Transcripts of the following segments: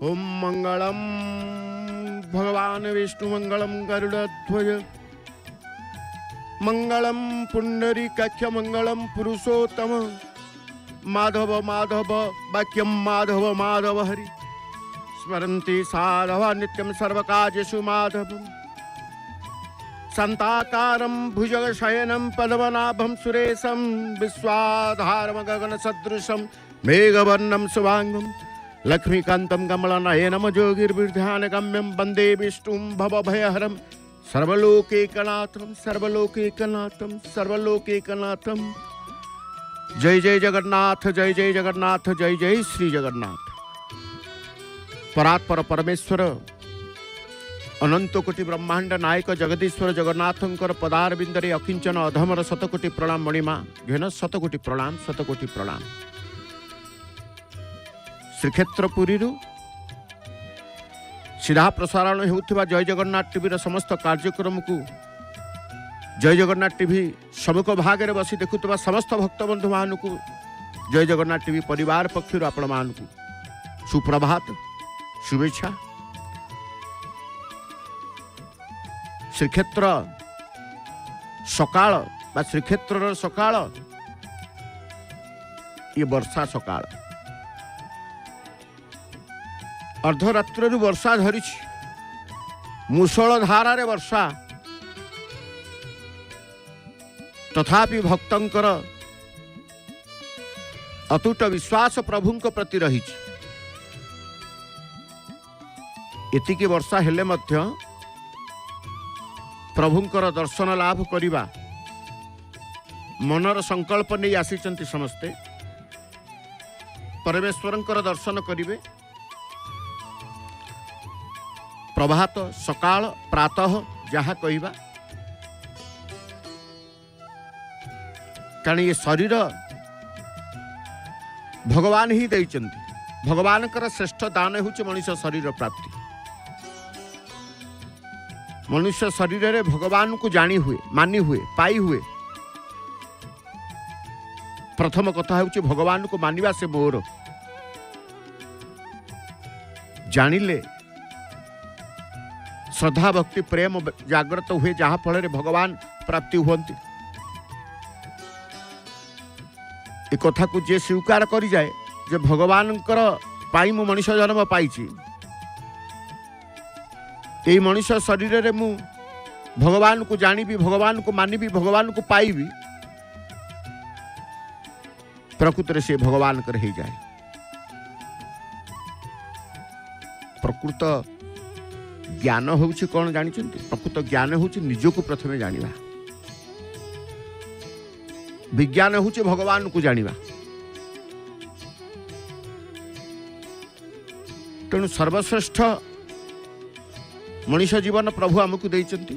ओम मंगलम भगवान विष्णु मंगलम गरुड़ध्वज मंगलम पुंडरीकाक्ष मंगलम पुरुषोत्तम माधव माधव वाक्यम माधव माधव हरि स्मरन्ति साधव नित्यं सर्वकार्येषु माधवम् शान्ताकारं भुजगशयनं पद्मनाभं सुरेशं विश्वाधारं गगनसदृशं मेघवर्णं शुभांगं लक्ष्मीकान्तं कमलनयनं योगिर्विध्यानगम्यं वन्दे विष्णुं भवभयहरं सर्वलोकैकनाथं सर्वलोकैकनाथं सर्वलोकैकनाथं। जय जय जगन्नाथ जय जय जगन्नाथ जय जय श्री जगन्नाथ। परात्पर परमेश्वर अनंत कोटि ब्रह्मांड नायक जगदीश्वर जगन्नाथंकर पदारविंदरे अकिंचन अधमर शतकोटि प्रणाम मणिमा घेन शतकोटि प्रणाम शतकोटि प्रणाम। श्रीक्षेत्रपुरी सीधा प्रसारण होउथिबा जय जगन्नाथ टीवी समस्त कार्यक्रम को जय जगन्नाथ टीवी सम्मुख भाग में बसी देखुवा समस्त भक्तबंधु मान को जय जगन्नाथ टीवी परिवार पक्षर आपण मान को सुप्रभात शुभेच्छा। श्रीक्षेत्र सकाळ बा श्रीक्षेत्र सकाळ ये वर्षा सकाळ अर्धरात्र वर्षा धरी मुसळ धारारे वर्षा तथापि भक्तंकर अतुट विश्वास प्रभुंक प्रति रही। एतिकी वर्षा हेले मध्य प्रभुंकर दर्शन लाभ करिबा मनर संकल्प नहीं आसीचंती समस्ते परमेश्वरंकर दर्शन करिवे। प्रभात सकाळ प्रातः जहाँ कहवा कारण ये शरीर भगवान ही देइचंती। भगवान कर श्रेष्ठ दान होची मनुष्य शरीर प्राप्ति। मनुष्य शरीर रे भगवान को जानी हुए मानी हुए पाई हुए। प्रथम कथा होची भगवान को मानिबा से मोर जानिले श्रद्धा भक्ति प्रेम जागृत हुए जहाँ फल भगवान प्राप्ति हुंती। ए कथा को जे स्वीकार करी जाए जे भगवान पाई मु मनुष्य जन्म पाई यही मनुष्य शरीर रे मु भगवान को जानिबी भगवान को मानिबी भगवान को पाइबी प्रकृत से भगवान कर ही जाए। प्रकृत ज्ञान होउछि कौन जानी प्रकृत ज्ञान होउछि निजको प्रथमे जानिबा। विज्ञान होउछि भगवान को जानिबा। तेणु सर्वश्रेष्ठ मनुष्य जीवन प्रभु आमको देइचंती।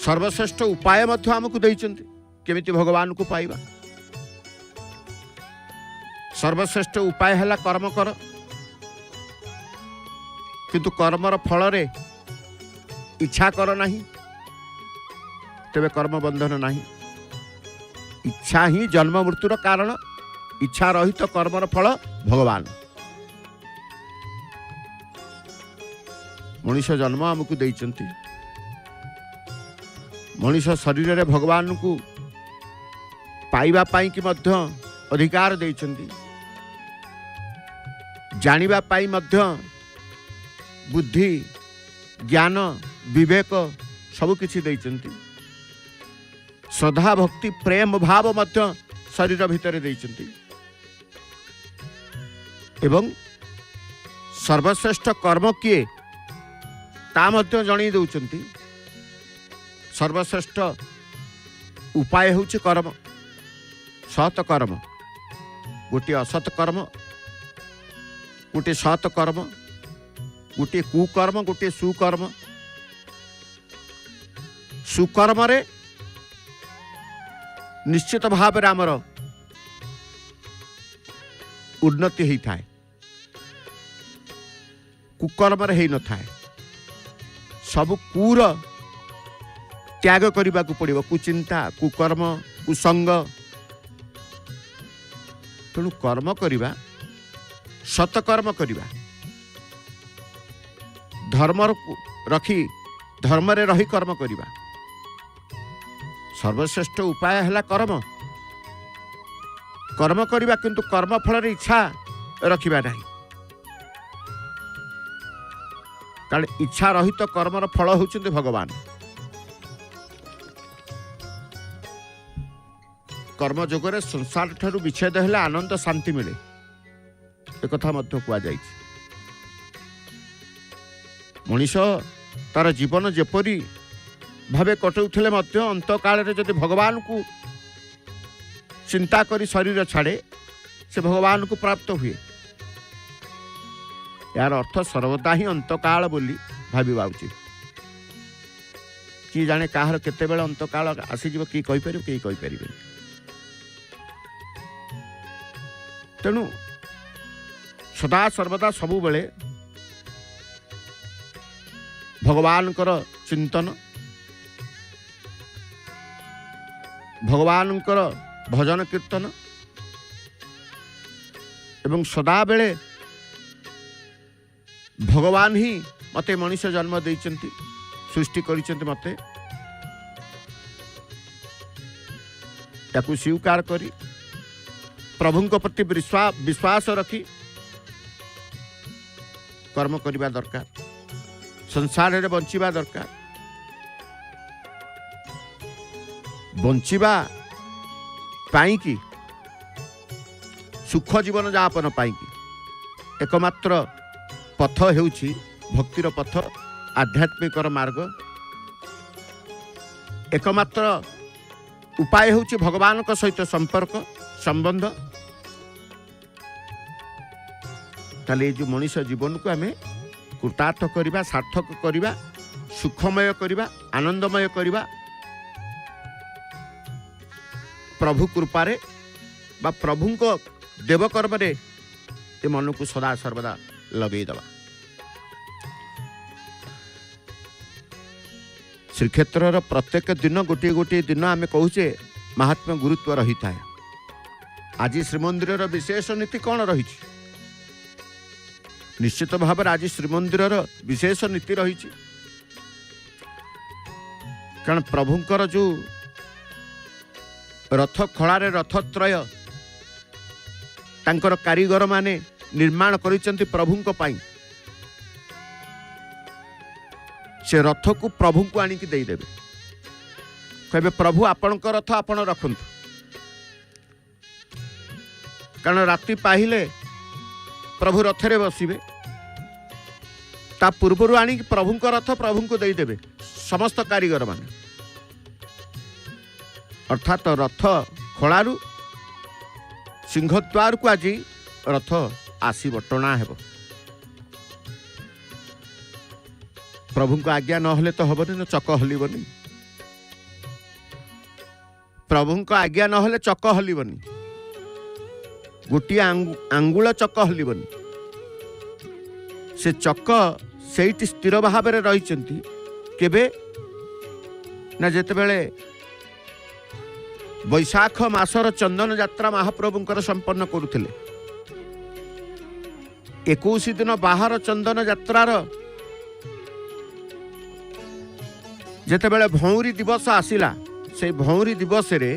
सर्वश्रेष्ठ उपाय मध्य आमको देइचंती केमिति भगवान को पाइबा। सर्वश्रेष्ठ उपाय हैला कर्म कर किंतु कर्मर फल रे इच्छा कर नहीं तेरे कर्म बंधन नहीं। इच्छा ही जन्म मृत्युर कारण। इच्छा रहित तो कर्मर फल भगवान। मनुष्य जन्म आमको देइचंती। मनुष्य शरीर रे भगवान को पाइबा पाई कि मध्य अधिकार देइचंती। जानिबा पाई मध्य बुद्धि ज्ञान विवेक सब किछि देइचंती। श्रद्धा भक्ति प्रेम भाव मध्य शरीर भितर देइचंती। एवं सर्वश्रेष्ठ कर्म किए ता मध्य जणी दउचंती। सर्वश्रेष्ठ उपाय होउछि कर्म। सत कर्म गोटे असत कर्म गोटे सत कर्म गोटे कुकर्म गोटे सुकर्म। सुकर्म रे निश्चित भाव रे आमर उन्नति ही थाए। कुकर्म रे ही न थाए। सब कूर त्याग करने को पड़ो। कुचिंता कुकर्म कुसंग। तेणु कर्म करवा सतकर्म करिबा धर्म रखी धर्म रे रही कर्म करिबा सर्वश्रेष्ठ उपाय है कर्म कर्म करिबा किंतु कर्म फल इच्छा रखिबा नहीं कारण इच्छा रहित तो कर्मर फल होउछन्ति भगवान कर्म जोगरे संसार ठारू विच्छेद हेले आनंद शांति मिले एक कथा मध्य कुआ जाइछि मनीष तार जीवन जेपरी भावे कटुले अंत काल जदि भगवान को चिंता करी शरीर छाड़े से भगवान को प्राप्त हुए यार अर्थ सर्वदा ही अंतकाल बोली भाविबा उचित कि जाने कहार केते बेले अंतकाल आसीजिव कि कहि परिबो कि कहि परिबे तेणु सदा सर्वदा सबु बेले भगवानकर चिंतन भगवानकर भजन कीर्तन एवं सदा बेले भगवान ही मते मनुष्य जन्म देइचंती सृष्टि करिचंती मते ताकू स्वीकार करी प्रभुଙ୍କ प्रति विश्वास रखी कर्म करिबा दरकार संसार रे बंचिबा दरकार बंचिबा पाई की सुख जीवन यापन पाई की एकमात्र पथ हेउछि भक्तिर पथ आध्यात्मिक मार्ग एकमात्र उपाय हेउछि भगवान का सहित संपर्क संबंध ताले जो मनुष्य जीवन को आमे कृतार्थ करिबा सार्थक करिबा सुखमय करिबा आनंदमय करिबा प्रभु कृपारे बा प्रभु को देवकर्म रे ए मन को सदा सर्वदा लगे दबा श्रीक्षेत्र प्रत्येक दिन गोटे गोटे दिन आम कहूचे महात्मा गुरुत्व रही था आज श्रीमंदिर विशेष नीति कौन रही निश्चित भाव आज श्रीमंदिर विशेष नीति रही कारण प्रभुंकर जो रथ खड़ारे रथत्रय तांकर कारीगर माने निर्माण करिसेंति प्रभुंक पाई से रथ को प्रभु को आनिकी दे देबे कहबे प्रभु आपनक रथ आपण रखंतु कारण राति पाहिले प्रभु रथरे बसिबे ता पूर्वरु आनिकी प्रभुंक रथ प्रभु को दे देबे समस्त कारीगर माने अर्थात रथ खड़ारू सिंहद्वार को आज रथ आसीब टणा हेब प्रभु को आज्ञा न तो हबनी न चक हलबनी प्रभु को आज्ञा न चक हलबनी गोटे आंगुल चक हलबनी से चक से स्थिर भाव में रही केबे ना जेतेबेले वैशाख मासर चंदन यात्रा महाप्रभुंकर संपन्न करुथिले 21 दिन बाहर चंदन यात्रार जेतेबेले भौरी दिवस आसिला से भौरी दिवस रे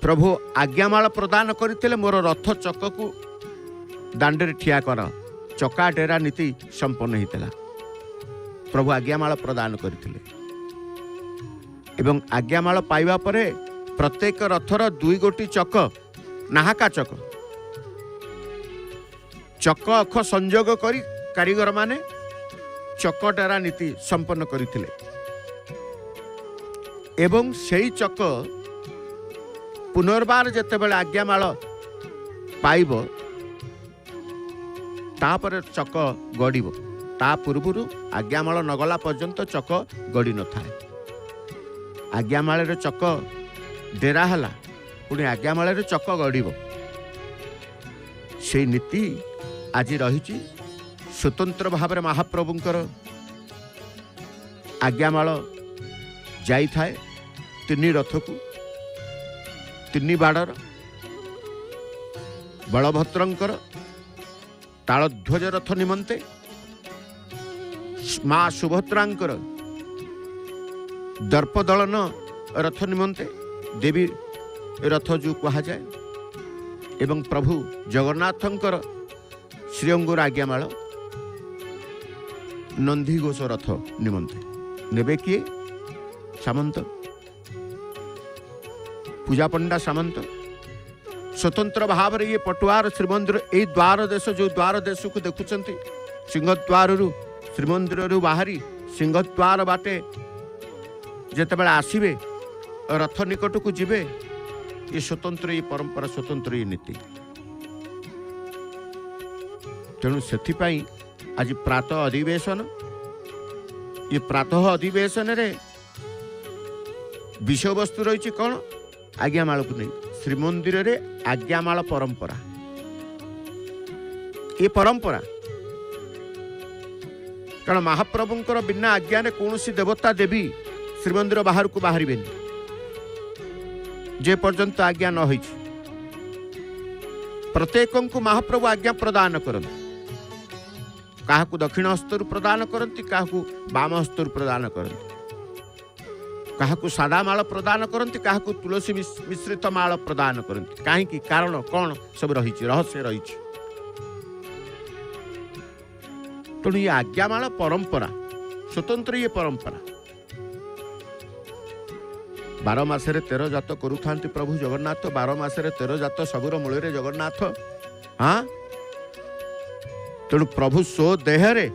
प्रभु आज्ञामाल प्रदान करथिले मोर रथ चक को दांडे ठिया कर चका डेरा नीति संपन्न होता प्रभु आज्ञामाल प्रदान करथिले एवं आज्ञामाल पाइबा परे प्रत्येक रथर 2 गोटी चक नाहाका चक चक अख संयोग करी कारीगर माने चक डेरा नीति संपन्न करथिले एवं सेई चक पुनर्बार जेतेबेले आज्ञामाल पाइब तापर चक गड़िब ता पूर्वरु आज्ञामाल नगला पर्यंत चक गड़ी न थाए आज्ञामाल चक डेरा हला पुणी आज्ञामाल चक गड़िब से नीति आज रही स्वतंत्र भाव में महाप्रभुंकर आज्ञामाल जाई थाए 3 रथ को 3 बाड़र बलभद्रंकर तालध्वज रथ निमंते माँ सुभद्रांकर दर्पदलन रथ निमंते देवी रथ जो कहा जाए एवं प्रभु जगन्नाथंकर श्रीअंगुर आज्ञामाल नंदीघोष रथ निमंते नेबे किए सामंत पूजा पंडा सामंत स्वतंत्र भाव ये पटुआर श्रीमंदिर यही द्वार देश जो द्वार देश को देखुंट सिंहद्वार श्रीमंदिर बाहरी सिंहद्वार बाटे जिते आसवे रथ निकट को जीवे ये स्वतंत्र ये परंपरा स्वतंत्र ये नीति तेणु से आज प्रातः अधिवेशन ये प्रातः अधिवेशन रे विषय वस्तु रही कौन आज्ञामाल को नहीं श्रीमंदिर रे आज्ञामाल परंपरा ये परंपरा कारण महाप्रभुंकर बिना आज्ञा ने कौन सी देवता देवी श्रीमंदिर बाहर को बाहर जे पर्यंत आज्ञा न हो प्रत्येक को महाप्रभु आज्ञा प्रदान करते क्या दक्षिण हस्तर प्रदान करती क्या बाम हस्तर प्रदान करती क्या सादा माल प्रदान करती क्या तुलसी मिश्रित माल प्रदान करती कहीं कारण कौन सब रही रहस्य रही तेणु ये आज्ञामाल परंपरा स्वतंत्र ये परंपरा 12 मासरे 13 जात करूँ प्रभु जगन्नाथ 12 मासरे 13 जात सबुर मूल जगन्नाथ हाँ तेणु प्रभु सो देहरे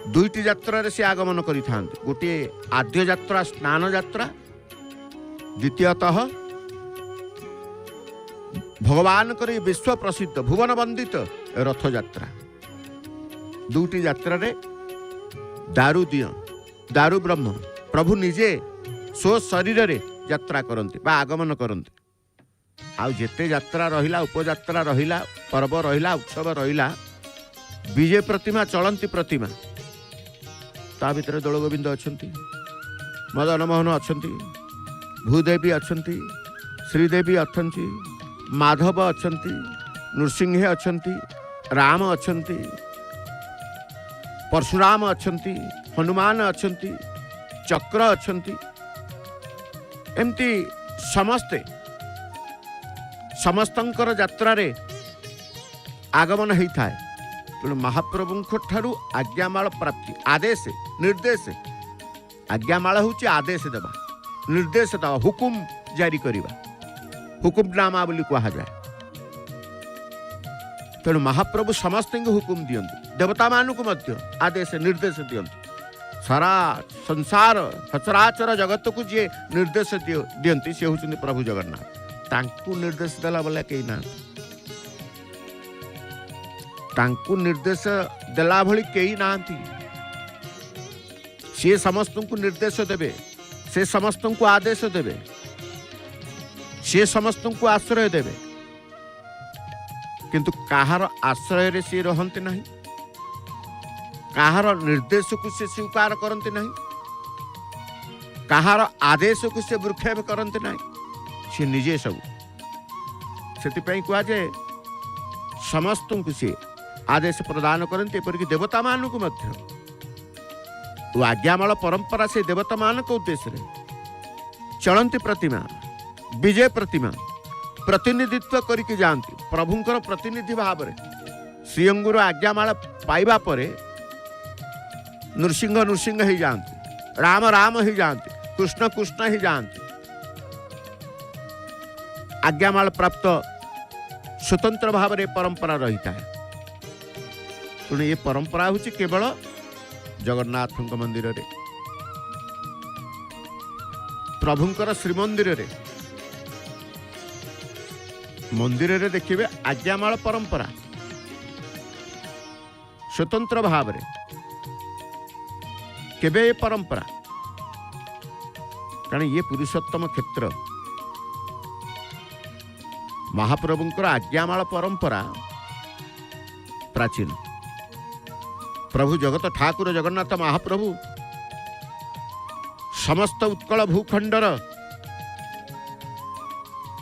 दुईटी यात्रा से आगमन करि गोटे आद्य यात्रा स्नान यात्रा द्वितीयतः भगवान कर विश्व प्रसिद्ध भुवन वंदित रथ यात्रा दुईटी यात्रा रे दारु दिय दारु ब्रह्म प्रभु निजे स्व शरीर रे यात्रा करते आगमन करते आउ जेते यात्रा रहिला उपयात्रा रहिला पर्व रहिला उत्सव रहिला विजय प्रतिमा चलंती प्रतिमा ता भितर दोल गोविंद अछंती मदन मोहन अछंती भूदेवी अछंती श्रीदेवी अछंती माधव अछंती नृसिंह अछंती राम अछंती परशुराम अछंती हनुमान अछंती चक्र अछंती एमती समस्ते समस्तंकर यात्रा रे आगमन होता है तेणु महाप्रभु ठारू आज्ञामाल प्राप्ति आदेश निर्देश आज्ञामाल हूँ आदेश देवा निर्देश देवा हुकुम जारी करवा हुकुमनामा बोली कहा जाए तेणु महाप्रभु समस्त हुकुम दियंती देवता मानू मध्य आदेश निर्देश दियंती सारा संसार सचराचर जगत को जी निर्देश दियंती से होउछन्ति प्रभु जगन्नाथ तांकु निर्देश देला बोले कहीं ना तांकु निर्देश देला भली कहीं ना सी समस्त को निर्देश देवे से समस्त को आदेश देवे सी समस्त को आश्रय देवे किंतु काहार आश्रय रे सी रहंते नहीं काहार निर्देश को से स्वीकार करते नहीं काहार आदेश को से वृक्षेप करते नहीं सी निजे सब से कह जाए समस्त को सी आदेश प्रदान करते एपरिक देवता मान को आज्ञामाल परंपरा से देवता मान उद्देश्य चलंती प्रतिमा विजय प्रतिमा प्रतिनिधित्व करके जाती प्रभुंकर प्रतिनिधि भाव में श्रीअंगुर आज्ञामाल पाइबा परे नृसिंह नृसिंह ही जाती राम राम ही जाती कृष्ण कृष्ण ही जाती आज्ञामाल प्राप्त स्वतंत्र भाव में परंपरा रही है तेणु ये परंपरा हूँ केवल जगन्नाथ मंदिर रे प्रभुंकर श्रीमंदिर रे मंदिर रे देखिए आज्ञामाल परंपरा स्वतंत्र भाव में केबे ये परंपरा कारण ये पुरुषोत्तम क्षेत्र महाप्रभुंकर आज्ञामाल परंपरा प्राचीन प्रभु जगत ठाकुर जगन्नाथ महाप्रभु समस्त उत्कल भूखंडर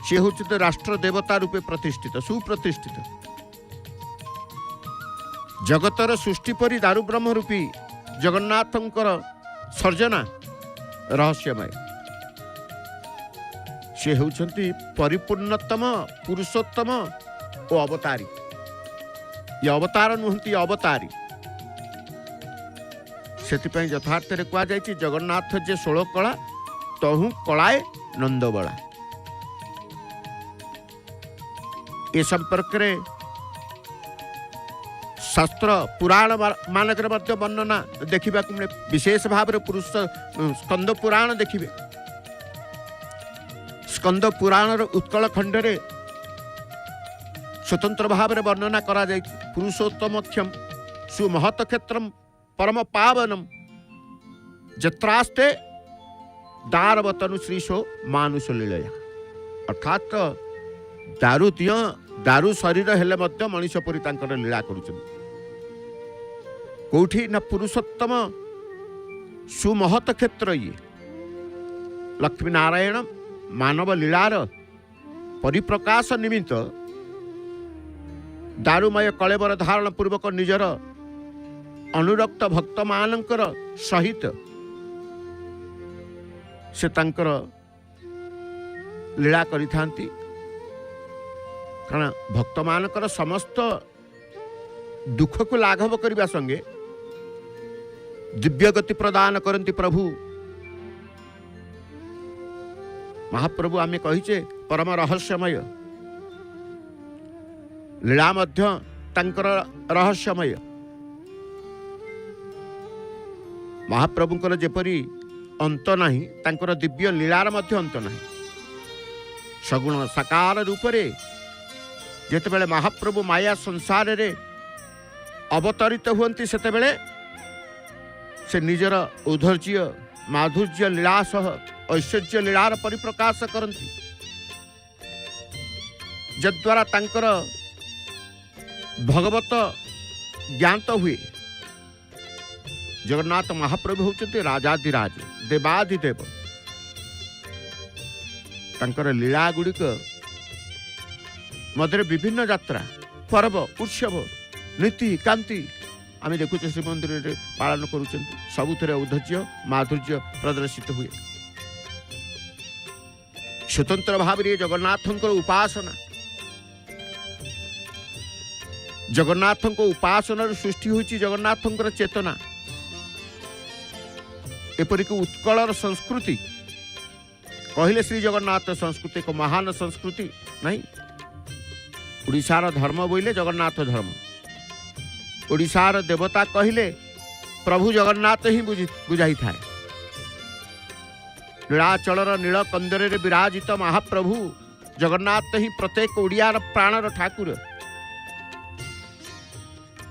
सी हूँ राष्ट्र देवता रूपे प्रतिष्ठित सुप्रतिष्ठित जगतर सृष्टि परी दारु ब्रह्म रूपी जगन्नाथंकर सर्जना रहस्यमय। से होउछंती परिपूर्णतम पुरुषोत्तम ओ अवतारी। ये अवतार नुहंती अवतारी। से यथार्थ कह जाए जगन्नाथ जे 16 कला तहु कलाए नंदबला। ए संपर्क रे शास्त्र पुराण मानक वर्णना देखा मिले। विशेष भाव पुरुष स्कंद पुराण देखिए। स्कंद पुराण उत्कल खंडरे स्वतंत्र भाव वर्णना करा जाय। पुरुषोत्तमख्यम सुमहत क्षेत्रम परम पावनम जत्रास्ते दारवतनु श्रीशो मानुष लीलया। अर्थात दारु दिय दारु शरीर हेले मध्य मनीष परी तांकर लीला करुछन। कोठी न पुरुषोत्तम सुमहत क्षेत्र ये लक्ष्मी नारायण मानव लीलार परिप्रकाश निमित्त दारुमय कलेवर धारण पूर्वक निजर अनुरक्त भक्त मानकर सहित से तांकर लीला करिथांती। कारण भक्त मानकर समस्त दुख को लाघव करने संगे दिव्य गति प्रदान करती प्रभु। महाप्रभु आमे कहिचे परम रहस्यमय। लीला मध्य तांकर रहस्यमय। महाप्रभुंकर जेपरी अंत नहीं तांकर दिव्य लीलार मध्य अंत नहीं। सगुण साकार रूप रे जेतेबेले महाप्रभु माया संसार रे अवतरित हुअन्ति सेतेबेले से निजर औधर्य माधुर्य लीला सह ऐश्वर्य लीलार परिप्रकाश करती। जद्वारा तांकर भगवत ज्ञात हुए। जगन्नाथ महाप्रभु होचते राजाधिराज देवाधिदेव। तांकर लीला गुड़िक मध्य विभिन्न यात्रा पर्व उत्सव नीति कांति आम देखुचे श्रीमंदिर में पालन करुँच। सबुथ औधर्य माधुर्य प्रदर्शित हुए। स्वतंत्र भाव में जगन्नाथंकर उपासना जगन्नाथों उपासना सृष्टि होती। जगन्नाथंकर चेतना एपरिक उत्कलर संस्कृति कहले श्री जगन्नाथ संस्कृति एक महान संस्कृति नहीं। ओडिशार धर्म बोले जगन्नाथ धर्म। ओडिशार देवता कहले प्रभु जगन्नाथ ही बुझाई थाए। नीलाचलर नीलकंदरे विराजित महाप्रभु जगन्नाथ ही प्रत्येक ओडियार प्राणर ठाकुर।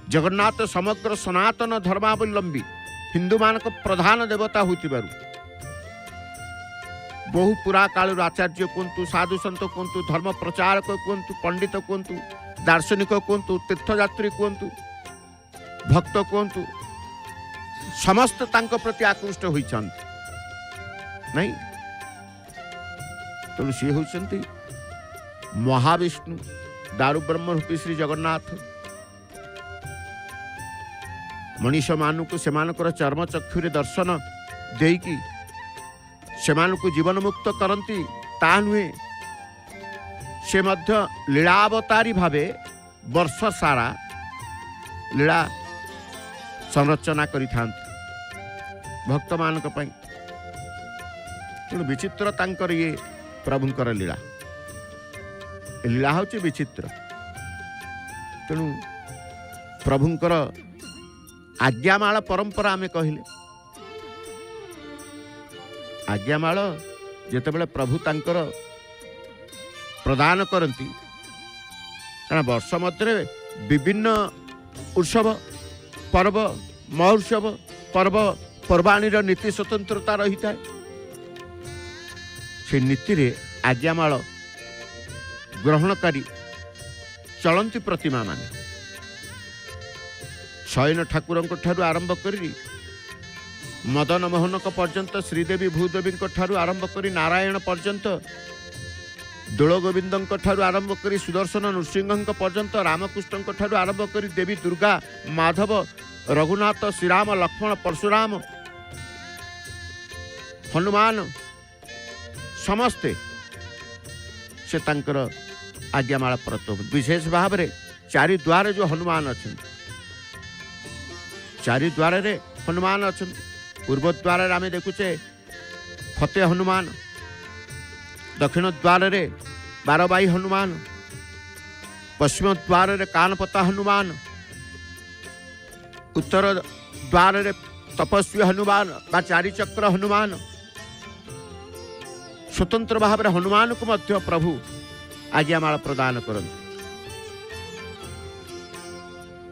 जगन्नाथ समग्र सनातन धर्मावलंबी हिंदू मानक प्रधान देवता होतिबारु बहु पुरा काल आचार्य कहतु साधु सन्त कहतु धर्म प्रचारक कहतु पंडित कहतु दार्शनिक कहतु तीर्थयात्री कहतु भक्त कहतु समस्त तांको प्रति आकृष्ट होइछन्ति नहीं। तेणु सी होइछन्ति महाविष्णु दारु ब्रह्म रूपी श्री जगन्नाथ। मनीष मानू से चर्म चक्षुरे दर्शन देकी सेमानकु जीवन मुक्त करती ता नुहे से मध्य लीलावतारी भावे वर्ष सारा लीला संरचना करिथांती भक्त मानक पई। तेणु विचित्र तांकर ये प्रभुंकर लीला लीला होची विचित्र। तेणु प्रभुंकर आज्ञामाल परंपरा आमे कहले आज्ञामाल जेतेबेले प्रभु तांकर प्रदान करती कारण वर्ष मध्य विभिन्न उत्सव पर्व महोत्सव पर्व पर्वाणी नीति स्वतंत्रता रही था। से नीति रे आज्ञामाल ग्रहणकारी चलती प्रतिमा माने शयन ठाकुर आरंभ करी मदन मोहन पर्यंत श्रीदेवी भूदेवी ठारू आरंभ करी नारायण पर्यंत ଦୋଳ ଗୋବିନ୍ଦଙ୍କ ଠାରୁ ଆରମ୍ଭ କରି ସୁଦର୍ଶନ ନୃସିଂହଙ୍କ ପର୍ଯ୍ୟନ୍ତ, ରାମକୃଷ୍ଣଙ୍କ ଠାରୁ ଆରମ୍ଭ କରି ଦେବୀ ଦୁର୍ଗା, ମାଧବ, ରଘୁନାଥ, ଶ୍ରୀରାମ, ଲକ୍ଷ୍ମଣ, ପରଶୁରାମ, ହନୁମାନ ସମସ୍ତେ ସେ ତାଙ୍କର ଆଜ୍ଞାମାଳ ପ୍ରତ ବିଶେଷ ଭାବରେ ଚାରି ଦ୍ୱାରରେ ଯେଉଁ ହନୁମାନ ଅଛନ୍ତି, ଚାରି ଦ୍ୱାରରେ ହନୁମାନ ଅଛନ୍ତି। ପୂର୍ବ ଦ୍ୱାରରେ ଆମେ ଦେଖୁଛେ ଫତେ ହନୁମାନ, ଦକ୍ଷିଣ ଦ୍ୱାରରେ ବାରବାଇ ହନୁମାନ, ପଶ୍ଚିମ ଦ୍ୱାରରେ କାନପତା ହନୁମାନ, ଉତ୍ତର ଦ୍ୱାରରେ ତପସ୍ୱୀ ହନୁମାନ ବା ଚାରିଚକ୍ର ହନୁମାନ। ସ୍ୱତନ୍ତ୍ର ଭାବରେ ହନୁମାନଙ୍କୁ ମଧ୍ୟ ପ୍ରଭୁ ଆଜ୍ଞାମାଳ ପ୍ରଦାନ କରନ୍ତି।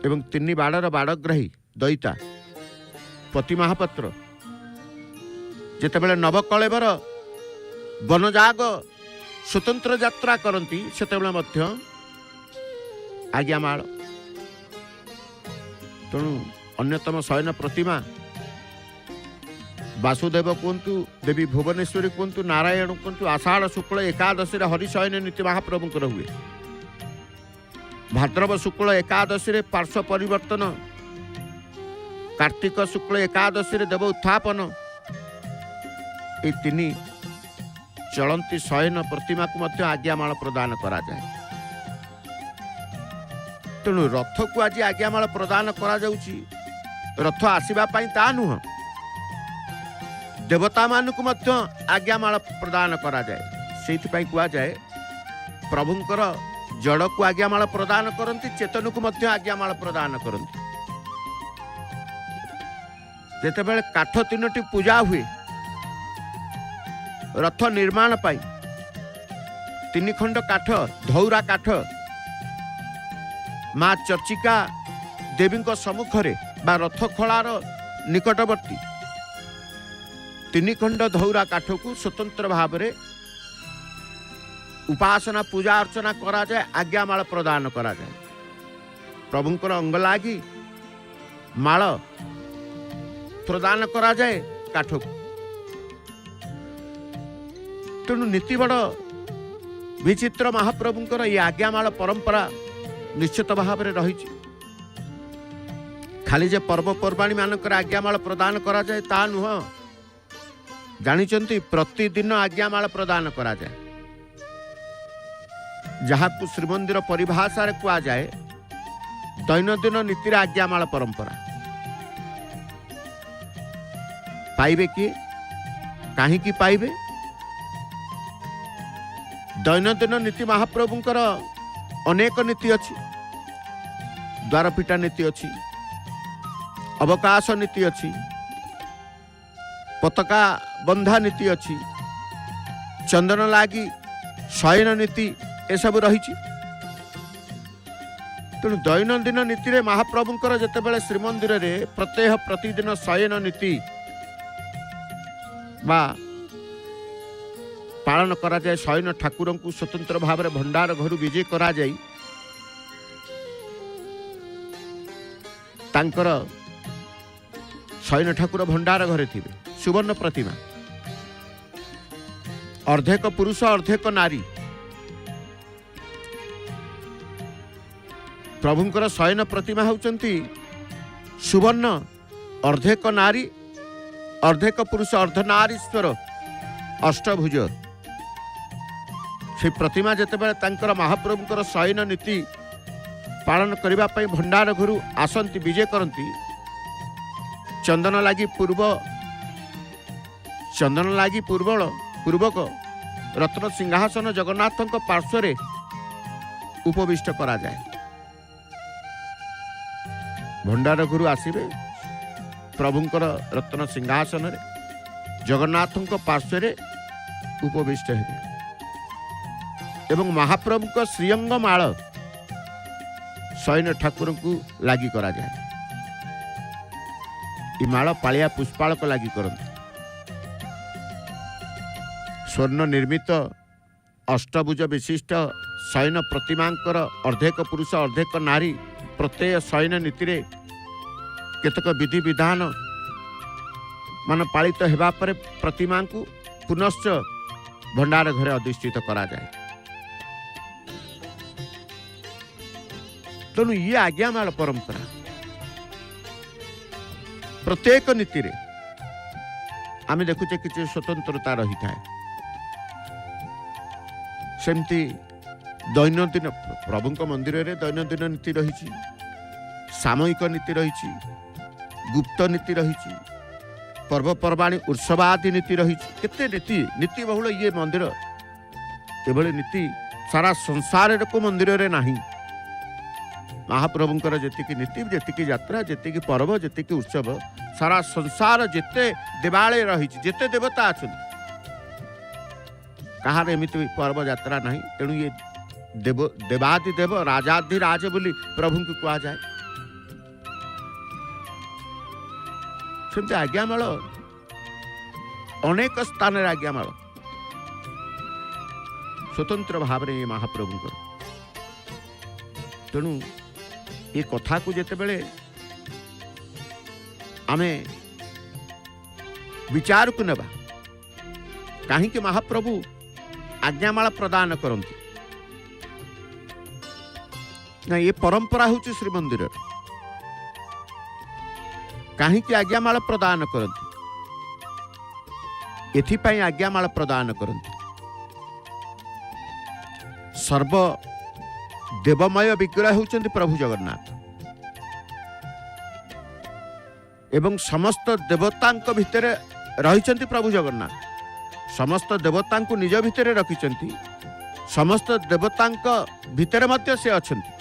ଏବଂ ତିନି ବାଡ଼ର ବାଡ଼ଗ୍ରାହୀ ଦଇତା ପତି ମହାପାତ୍ର ଯେତେବେଳେ ନବକଳେବର ବନଯାଗ ସ୍ୱତନ୍ତ୍ର ଯାତ୍ରା କରନ୍ତି, ସେତେବେଳେ ମଧ୍ୟ ଆଜ୍ଞାମାଳ। ତେଣୁ ଅନ୍ୟତମ ଶୟନ ପ୍ରତିମା ବାସୁଦେବ କୁହନ୍ତୁ, ଦେବୀ ଭୁବନେଶ୍ୱରୀ କୁହନ୍ତୁ, ନାରାୟଣ କୁହନ୍ତୁ, ଆଷାଢ଼ ଶୁକ୍ଳ ଏକାଦଶୀରେ ହରିଶୟନ ନୀତି ମହାପ୍ରଭୁଙ୍କର ହୁଏ। ଭାଦ୍ରବ ଶୁକ୍ଳ ଏକାଦଶୀରେ ପାର୍ଶ୍ୱ ପରିବର୍ତ୍ତନ, କାର୍ତ୍ତିକ ଶୁକ୍ଳ ଏକାଦଶୀରେ ଦେବ ଉତ୍ଥାପନ। এই ତିନି ଚଳନ୍ତି ଶୟନ ପ୍ରତିମାକୁ ମଧ୍ୟ ଆଜ୍ଞାମାଳ ପ୍ରଦାନ କରାଯାଏ। ତେଣୁ ରଥକୁ ଆଜି ଆଜ୍ଞାମାଳ ପ୍ରଦାନ କରାଯାଉଛି। ରଥ ଆସିବା ପାଇଁ ତା ନୁହଁ, ଦେବତାମାନଙ୍କୁ ମଧ୍ୟ ଆଜ୍ଞାମାଳ ପ୍ରଦାନ କରାଯାଏ। ସେଇଥିପାଇଁ କୁହାଯାଏ ପ୍ରଭୁଙ୍କର ଜଡ଼କୁ ଆଜ୍ଞାମାଳ ପ୍ରଦାନ କରନ୍ତି, ଚେତନକୁ ମଧ୍ୟ ଆଜ୍ଞାମାଳ ପ୍ରଦାନ କରନ୍ତି। ଯେତେବେଳେ କାଠ ତିନୋଟି ପୂଜା ହୁଏ ରଥ ନିର୍ମାଣ ପାଇଁ, ତିନି ଖଣ୍ଡ କାଠ, ଧଉରା କାଠ ମା ଚର୍ଚ୍ଚିକା ଦେବୀଙ୍କ ସମ୍ମୁଖରେ ବା ରଥ ଖଳାର ନିକଟବର୍ତ୍ତୀ ତିନି ଖଣ୍ଡ ଧଉରା କାଠକୁ ସ୍ୱତନ୍ତ୍ର ଭାବରେ ଉପାସନା ପୂଜା ଅର୍ଚ୍ଚନା କରାଯାଏ, ଆଜ୍ଞାମାଳ ପ୍ରଦାନ କରାଯାଏ। ପ୍ରଭୁଙ୍କର ଅଙ୍ଗ ଲାଗି ମାଳ ପ୍ରଦାନ କରାଯାଏ କାଠକୁ। ତେଣୁ ନୀତି ବଡ଼ ବିଚିତ୍ର ମହାପ୍ରଭୁଙ୍କର ଏହି ଆଜ୍ଞାମାଳ ପରମ୍ପରା ନିଶ୍ଚିତ ଭାବରେ ରହିଛି। ଖାଲି ଯେ ପର୍ବପର୍ବାଣୀ ମାନଙ୍କରେ ଆଜ୍ଞାମାଳ ପ୍ରଦାନ କରାଯାଏ ତା ନୁହଁ, ଜାଣିଛନ୍ତି ପ୍ରତିଦିନ ଆଜ୍ଞାମାଳ ପ୍ରଦାନ କରାଯାଏ, ଯାହାକୁ ଶ୍ରୀମନ୍ଦିର ପରିଭାଷାରେ କୁହାଯାଏ ଦୈନନ୍ଦିନ ନୀତିରେ ଆଜ୍ଞାମାଳ ପରମ୍ପରା। ପାଇବେ କିଏ, କାହିଁକି ପାଇବେ? ଦୈନନ୍ଦିନ ନୀତି ମହାପ୍ରଭୁଙ୍କର ଅନେକ ନୀତି ଅଛି। ଦ୍ୱାରପିଠା ନୀତି ଅଛି, ଅବକାଶ ନୀତି ଅଛି, ପତାକା ବନ୍ଧା ନୀତି ଅଛି, ଚନ୍ଦନ ଲାଗି ଶୟନ ନୀତି ଏସବୁ ରହିଛି। ତେଣୁ ଦୈନନ୍ଦିନ ନୀତିରେ ମହାପ୍ରଭୁଙ୍କର ଯେତେବେଳେ ଶ୍ରୀମନ୍ଦିରରେ ପ୍ରତ୍ୟହ ପ୍ରତିଦିନ ଶୟନ ନୀତି ବା ପାଳନ କରାଯାଏ, ଶୟନ ଠାକୁରଙ୍କୁ ସ୍ୱତନ୍ତ୍ର ଭାବରେ ଭଣ୍ଡାର ଘରୁ ବିଜେ କରାଯାଇ ତାଙ୍କର ଶୟନ ଠାକୁର ଭଣ୍ଡାର ଘରେ ଥିବେ, ସୁବର୍ଣ୍ଣ ପ୍ରତିମା, ଅର୍ଦ୍ଧେକ ପୁରୁଷ ଅର୍ଦ୍ଧେକ ନାରୀ। ପ୍ରଭୁଙ୍କର ଶୟନ ପ୍ରତିମା ହେଉଛନ୍ତି ସୁବର୍ଣ୍ଣ, ଅର୍ଦ୍ଧେକ ନାରୀ, ଅର୍ଦ୍ଧେକ ପୁରୁଷ, ଅର୍ଦ୍ଧନାରୀଶ୍ୱର, ଅଷ୍ଟଭୁଜ। ସେ ପ୍ରତିମା ଯେତେବେଳେ ତାଙ୍କର ମହାପ୍ରଭୁଙ୍କର ଶୟନ ନୀତି ପାଳନ କରିବା ପାଇଁ ଭଣ୍ଡାର ଘରୁ ଆସନ୍ତି, ବିଜେ କରନ୍ତି, ଚନ୍ଦନ ଲାଗି ପୂର୍ବକ ରତ୍ନ ସିଂହାସନ ଜଗନ୍ନାଥଙ୍କ ପାର୍ଶ୍ୱରେ ଉପବିଷ୍ଟ କରାଯାଏ। ଭଣ୍ଡାର ଘରୁ ଆସିବେ, ପ୍ରଭୁଙ୍କର ରତ୍ନ ସିଂହାସନରେ ଜଗନ୍ନାଥଙ୍କ ପାର୍ଶ୍ୱରେ ଉପବିଷ୍ଟ ହେବେ ଏବଂ ମହାପ୍ରଭୁଙ୍କ ଶ୍ରୀଅଙ୍ଗ ମାଳ ଶୟନ ଠାକୁରଙ୍କୁ ଲାଗି କରାଯାଏ। ଏ ମାଳ ପାଳିଆ ପୁଷ୍ପାଳକ ଲାଗି କରନ୍ତି। ସ୍ୱର୍ଣ୍ଣ ନିର୍ମିତ ଅଷ୍ଟଭୁଜ ବିଶିଷ୍ଟ ଶୟନ ପ୍ରତିମାଙ୍କର ଅର୍ଦ୍ଧେକ ପୁରୁଷ ଅର୍ଦ୍ଧେକ ନାରୀ ପ୍ରତ୍ୟୟ ଶୟନ ନୀତିରେ କେତେକ ବିଧିବିଧାନ ମାନ ପାଳିତ ହେବା ପରେ ପ୍ରତିମାଙ୍କୁ ପୁନଶ୍ଚ ଭଣ୍ଡାର ଘରେ ଅଧିଷ୍ଠିତ କରାଯାଏ। तेणु ये आज्ञामाल परंपरा प्रत्येक नीति रे आम देखुचे किसी स्वतंत्रता रही था। सेमती दैनंदिन प्रभु मंदिर रे दैनंदिन नीति रही, सामयिक नीति रही, गुप्त नीति रही, पर्वपर्वाणी उत्सवादि नीति रही। केते नीति नीति बहुल ये मंदिर एभली नीति सारा संसार को मंदिर रे नहीं। महाप्रभुंकर जेतिकी नीति, जेतिकी यात्रा, जेतिकी पर्व, जेतिकी उत्सव सारा संसार जेते देवालय रही, जेते देवता अच्छा कहार एमती पर्व यात्रा नहीं। तेणु ये देवादि देव राजाधि राज बोली प्रभु को कहा जाए। सेमती आज्ञामाल अनेक स्थान आज्ञामाल स्वतंत्र भाव में महाप्रभु। तेणु ये कथा को जिते बड़े आमे विचार को नेबा कहीं महाप्रभु आज्ञामाला प्रदान करती ना। ये परंपरा हूँ श्रीमंदिर कहीं आज्ञामाला प्रदान करती, एथिपाई आज्ञामाला प्रदान करती। सर्व देवमय विग्रह होउचंती प्रभु जगन्नाथ एवं समस्त देवतांक भितरे रहिचंती प्रभु जगन्नाथ। समस्त देवतांको निज भितरे रखिचंती, समस्त देवतांक भितरे मध्य से अछंती।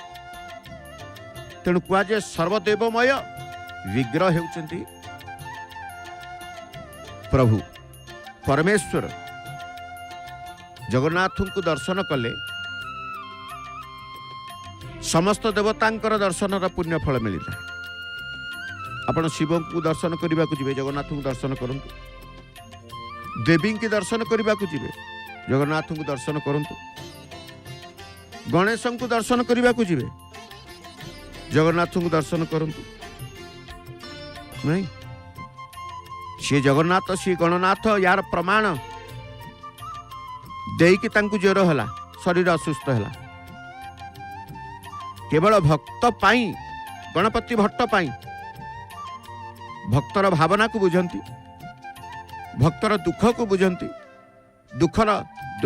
तेणु कुआ जे सर्वदेवमय विग्रह हेउचंती प्रभु परमेश्वर। जगन्नाथ को दर्शन कले समस्त देवतांकर दर्शन पुण्य फल मिलता। आपण शिव को दर्शन करने को जी, जगन्नाथ को दर्शन करूँ। देवी की दर्शन करने को जी, जगन्नाथ को दर्शन करूँ। गणेश को दर्शन करने को जी, जगन्नाथ को दर्शन करूँ। नहीं सी जगन्नाथ सी गणनाथ यार प्रमाण देकी तांकु ज्वर है, शरीर असुस्थ है। केवल भक्त पाई गणपति भट्ट पाई भक्तर भावना को बुझंती, भक्तर दुख को बुझंती, दुखर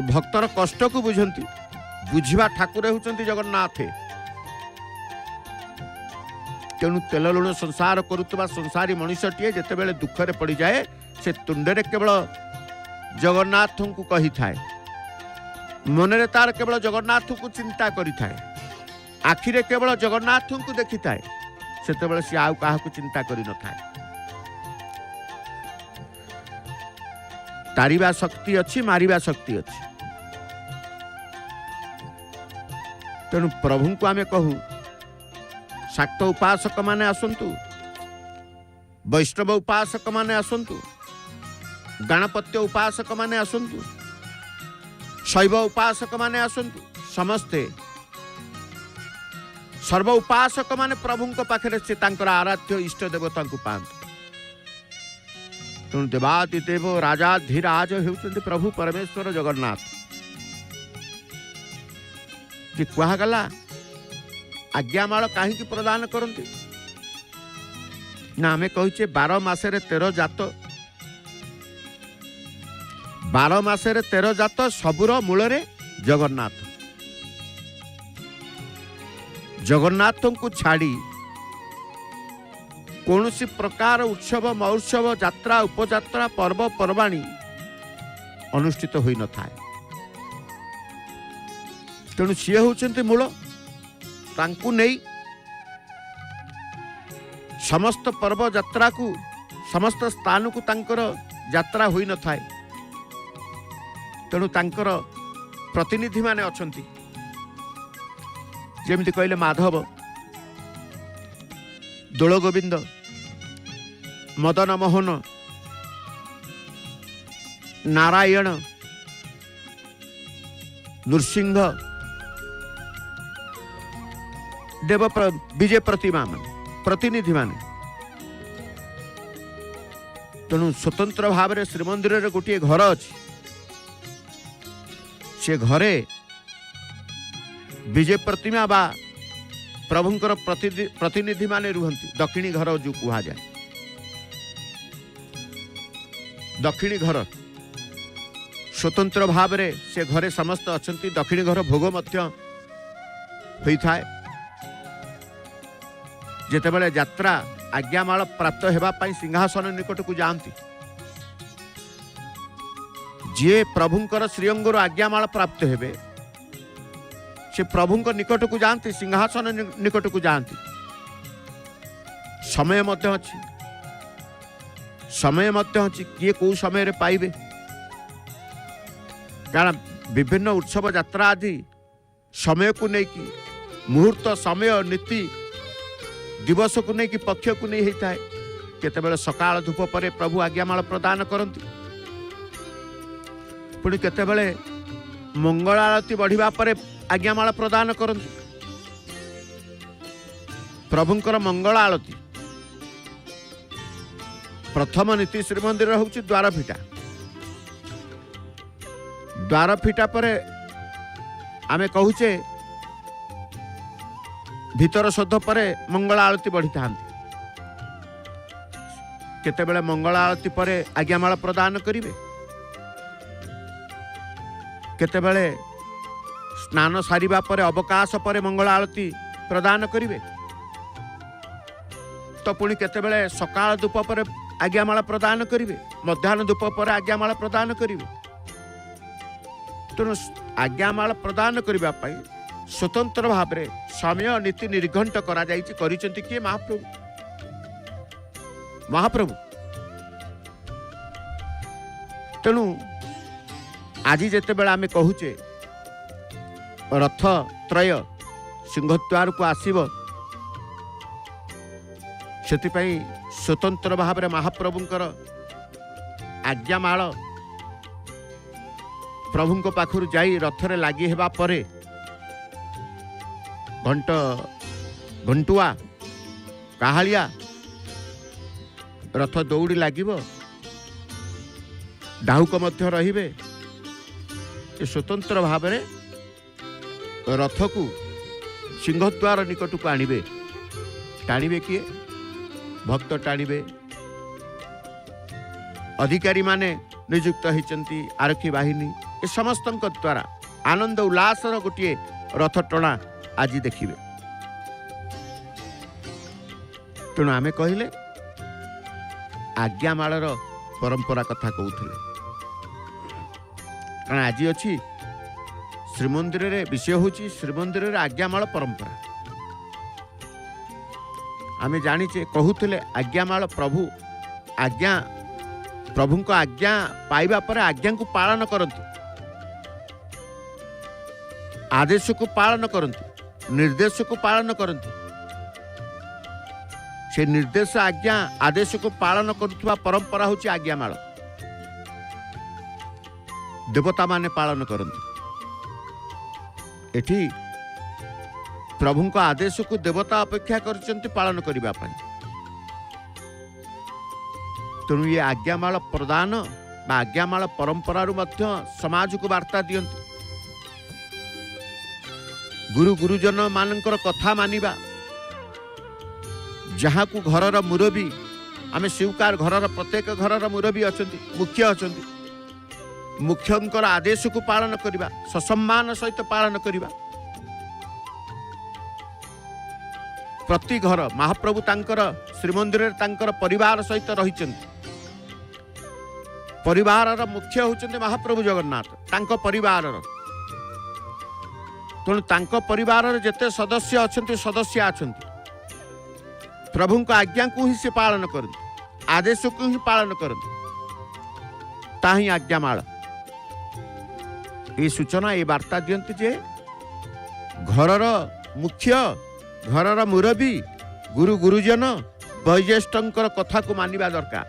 भक्तर कष्ट को बुझंती। बुझिबा ठाकुर होउचंती जगन्नाथ। तेणु तेल लुण संसार करुवा संसारी मनुष्यटीए जितेबाला दुखरे पड़ जाए से तुंडे केवल जगन्नाथ को कही थाए, मनरे तार केवल जगन्नाथ को चिंता करि थाए, आखिरे केवल जगन्नाथ को देखी थाए। सेतेबेले सी आउ काहा को चिंता करि न थाए। तारिबा शक्ति अच्छी, मारिबा शक्ति अच्छी। तेणु प्रभु को आमे कहू शाक्त उपासक माने आसंतु, वैष्णव उपासक माने आसंतु, गणपत्य उपासक माने आसंतु, शैव उपासक माने आसंतु। समस्ते सर्व उपासक माने प्रभु पाखे से आराध्य इष्ट देवता को पाते। तेणु देवादि देव राजाधिराज होउचंती प्रभु परमेश्वर जगन्नाथ। कि कहगला आज्ञामाल कहीं प्रदान करती ना, आम कहे 12 मासरे 13 जात, 12 मासरे 13 जात सबुर मूल जगन्नाथ। जगन्नाथ को छाड़ी कौन सी प्रकार उत्सव महोत्सव यात्रा उपयात्रा पर्व पर्वाणी अनुष्ठित होई न थाए। तेणु सी होउचंती मूल, तांकु नहीं समस्त पर्व यात्रा को समस्त स्थान को तांकर यात्रा होई न थाए। तेणु तांकर प्रतिनिधि माने अछंती। जेमती कहले माधव, दोल गोविंद, मदन मोहन, नारायण, नृसिंह, देव विजय प्रतिमा प्रतिनिधि माने। तेणु स्वतंत्र भाव में श्रीमंदिर रे गोटे घर अच्छी, से घरे विजय प्रतिमा बा प्रभुंकर प्रतिनिधि माने रुहंती दक्षिणी घर जो कहा जाए। दक्षिणी घर स्वतंत्र भाव में से घरे समस्त अच्छा। दक्षिणी घर भोग होता है जितेबाला यात्रा आज्ञामाल प्राप्त होगापाई सिंहासन निकट को जाती। जी प्रभुंकर श्रीअंगर आज्ञामाल प्राप्त हेबे से प्रभुंक निकट को जाती, सिंहासन निकट को जाती। समय मध्य अच्छी, समय मध्य अच्छी किए कौ समय रे पाइबे, कारण विभिन्न उत्सव यात्रा आदि समय को लेकिन मुहूर्त समय नीति दिवस को लेकिन पक्ष को नहीं होता है। केतेबेले सकाळ धूप पर प्रभु आज्ञामाल प्रदान करती, पुणी केतेबेले मंगल आरती बढ़िबा पर आज्ञामाल प्रदान करती। प्रभुंकर मंगल आरती प्रथम नीति श्रीमंदिर हूँ द्वार फिटा। द्वार फिटा पर आमे कहूचे भीतर शोध पर मंगल आरती बढ़ी था। केतेबेले मंगल आरती पर आज्ञामाल प्रदान करिवे, केतेबेले स्नान सारिबा पर अवकाश पर मंगल आरती प्रदान करिवे, तो पुणी केतेबेले सकाळ धूप पर आज्ञामाल प्रदान करिवे, मध्याह्न धूप पर आज्ञामाल प्रदान करिवे। तेणु आज्ञामाल प्रदान करबा पई स्वतंत्र भाव में समय नीति निर्घंट करा जायछि। करिसेंति किए? महाप्रभु। महाप्रभु तेणु आज जितेबाला आम कहूचे रथ त्रय सिंहद्वार को आसीब, सेतिपई स्वतंत्र भाव में महाप्रभुंकर आज्ञामाल प्रभुंक पाखुर जाई रथरे लागी हेबा परे घंट घंटुआ काहालिया रथ दौड़ी लागिब, डाहुक मध्य रहिबे। स्वतंत्र भाव में रथ को सिंहद्वार निकट को आणिबे। टाणिबे किए? भक्त टाणिबे। अधिकारी माने नियुक्त होइचंती, आरक्षी बाहिनी, ए समस्त द्वारा आनंद उल्लासर गोटे रथ टଣା आज देखिए। तेणु आमे कहले आज्ञामालर परंपरा कथा कहूले, कारण आज अच्छी श्रीमंदिर रे विषय होची श्रीमंदिर रे आज्ञामाल परंपरा। आमे जानिचे कहूले आज्ञामाल प्रभु आज्ञा प्रभुंक आज्ञा पाइबा पर आज्ञा को पालन करती, आदेश को पालन करती, निर्देश को पालन करती। से निर्देश आज्ञा आदेश को पालन करुवा परंपरा होची आज्ञामाल। देवता माने पालन करती। एठी प्रभुंक आदेश को देवता अपेक्षा करचंती पालन करिबा पई। तेणु ये आज्ञामाल प्रदान बा आज्ञामाल परंपरा समाज को वार्ता दियंती। गुरु गुरुजन मानकर कथा मानिबा, जहाँ को घरर मुरबी आम स्वीकार, घरर प्रत्येक घरर मुरबी अछंती, मुख्य अछंती, मुख्यंकर आदेश को पालन करिबा, ससम्मान सहित पालन करिबा। प्रति घर महाप्रभु तांकर श्रीमंदिर तांकर परिवार सहित रहिचंती। परिवार मुख्य होचंती महाप्रभु जगन्नाथ, तांको परिवार। तेणु तांको परिवार जेते सदस्य अछंती, सदस्य अछंती, प्रभुंक आज्ञा को ही से पालन करती, आदेश को ही पालन करती। ताही आज्ञामाल ये सूचना ये वार्ता दियंती जे घरर मुख्य, घरर मुरबी, गुरु गुरुजन वयोज्येष्ठंकर कथा को मानिबा दरकार।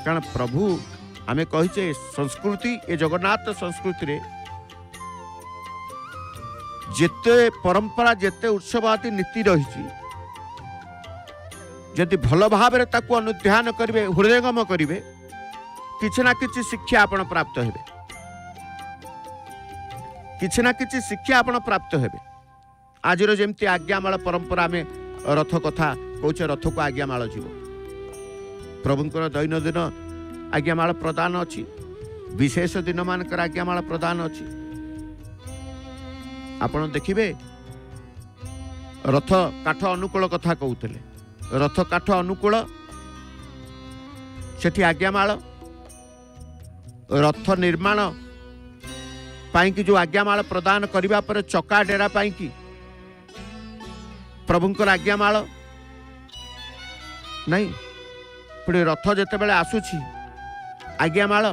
कारण प्रभु आमे कहिचे संस्कृति ए जगन्नाथ संस्कृति रे जेते परंपरा जेते उत्सव आदि नीति रही, जदि भल भाव में ताकू अनुध्यान करेंगे, हृदयंगम करेंगे, किसी ना किसी शिक्षा आपण प्राप्त हेबे, किसी ना किसी शिक्षा आपण प्राप्त हेबे। आज जमती आज्ञामाल परंपरा में रथ कथा कौचे रथ को आज्ञामाल जीव प्रभुंकर दैनंदिन आज्ञामाल प्रदान अच्छी विशेष दिन मानकर आज्ञामाल प्रदान अच्छी आपण देखिए रथ काठ अनुकूल कथा कहते रथ काठ अनुकूल सेठी आज्ञामाल रथ निर्माण पाई जो आज्ञामाल प्रदान करने पर चका डेरा पाई प्रभुंकर आज्ञामाल नहीं पुणी रथ जिते बड़े आसुची आज्ञामाल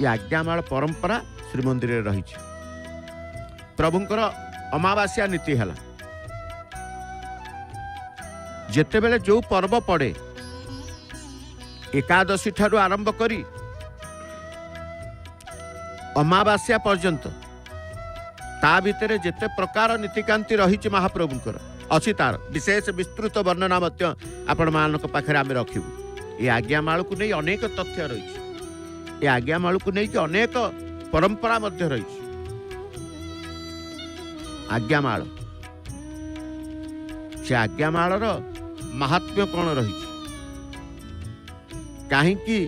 ये आज्ञामाल परंपरा श्रीमंदिर रही प्रभुंकर अमावास्या नीति है जिते बेले जो पर्व पड़े एकादशी ठारू आरंभ करी अमावास्या पर्यंत ता भितर जिते प्रकार नीतिकांति रही महाप्रभुंकर अच्छी तार विशेष विस्तृत वर्णना आपण मान पाखे आम रखू ये आज्ञामाल को नहीं अनेक तथ्य रही ये आज्ञामाल को नहीं अनेक परंपरा मध्य रही आज्ञामाल से आज्ञामाल महात्म्य कौन रही कहीं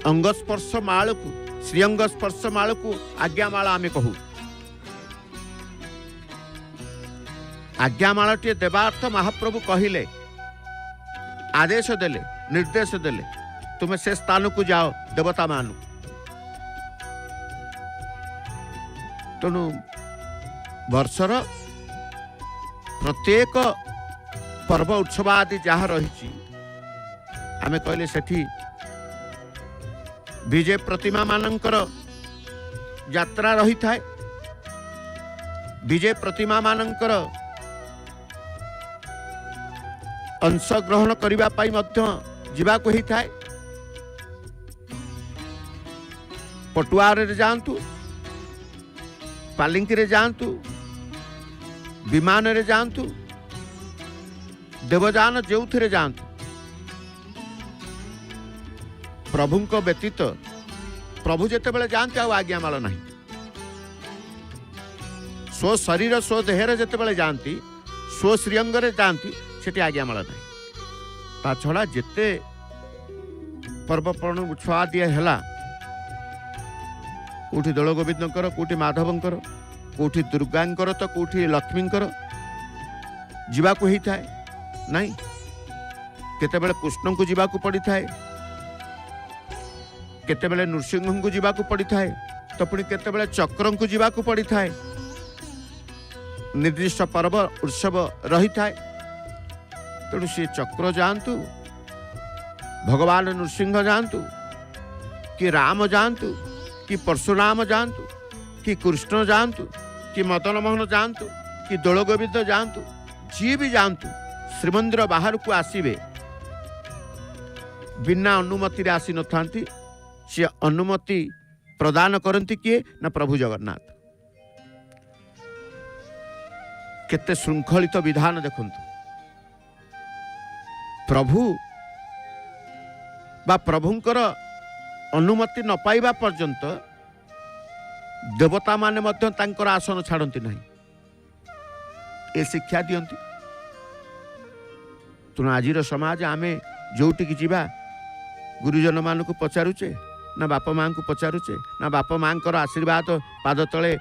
अंगस्पर्श माल को श्रीअंग स्पर्श माल को आज्ञामाल आमे कहू आज्ञामाल टे देवार्थ महाप्रभु कहिले आदेश देले निर्देश देले तुम्हें से स्थान को जाओ देवता मानु तेणु वर्षर प्रत्येक पर्व उत्सव आदि जहाँ रही आमे कहले सेठी विजय प्रतिमा मानकर यात्रा रही थाए विजय प्रतिमा मानकर अंश ग्रहण करिबा पाई मध्य जीवा को ही थाए पटुआर रे जांतु पालिंकी रे जांतु विमान रे जांतु देवजान जोउथिरे जांतु प्रभु को व्यतीत प्रभु जिते बड़े जाते आज्ञामाल नहीं स्व शरीर स्व देहरे जिते बड़े जाती स्व श्रीअंग जाती से आज्ञामाल नहीं ता छड़ा जिते पर्वपर्ण उत्सव आदि है कौटी दोल गोविंदकर कौटी माधवंकर कौटी दुर्गांकर तो कौटी लक्ष्मींकर जीवाकू होता है नहीं केतेबेले कृष्ण को जीवाकू पड़ी थाए केतेबेले नृसिंह को जीवाकू पड़ी थाए तो पुणी केतेबेले चक्र को जीवाकू पड़ी थाए निर्दिष्ट पर्व उत्सव रही थाए तेणु सी चक्र जातु भगवान नृसिंह जातु कि राम जातु कि परशुराम जातु कि कृष्ण जातु कि मदन मोहन जातु कि दोल गोविंद जातु जी भी जातु श्रीमंदिर बाहर को आसवे बिना अनुमति आसी न था सी अनुमति प्रदान करती किए ना प्रभु जगन्नाथ केते श्रृंखलित विधान देखंतु प्रभु बा प्रभुंकर अनुमति न पाइबा पर्यंत देवता माने मध्य तांकर आसन छाड़ती नहीं ए शिक्षा दियंती तेणु आज समाज आमे जोटिकी जीवा गुरुजन मान को पचारुचे ना बापा माँ को पचारुचे ना बापा माँ आशीर्वाद पाद तले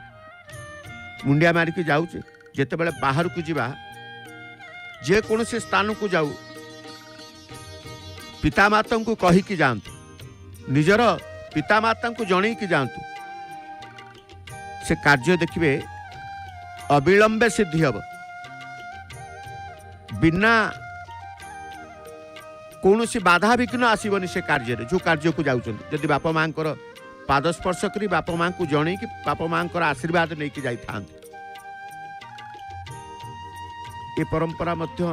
मुंडिया मारिकी जाऊचे जेते बेले बाहर को जीवा जे कौन से स्थान को जाऊ पितामाता को कहीकि जातु निजर पितामाता को जन की जातु से कार्य देखिए अविलंबे सिद्धि हम बिना कौन सी बाधा विघ्न आसबनी से कार्य जो कार्य को जाऊँगी बापा माँ पाद स्पर्श कर बापा माँ को जन कि बापा माँ आशीर्वाद नहीं कि जाई था ये परंपरा मध्य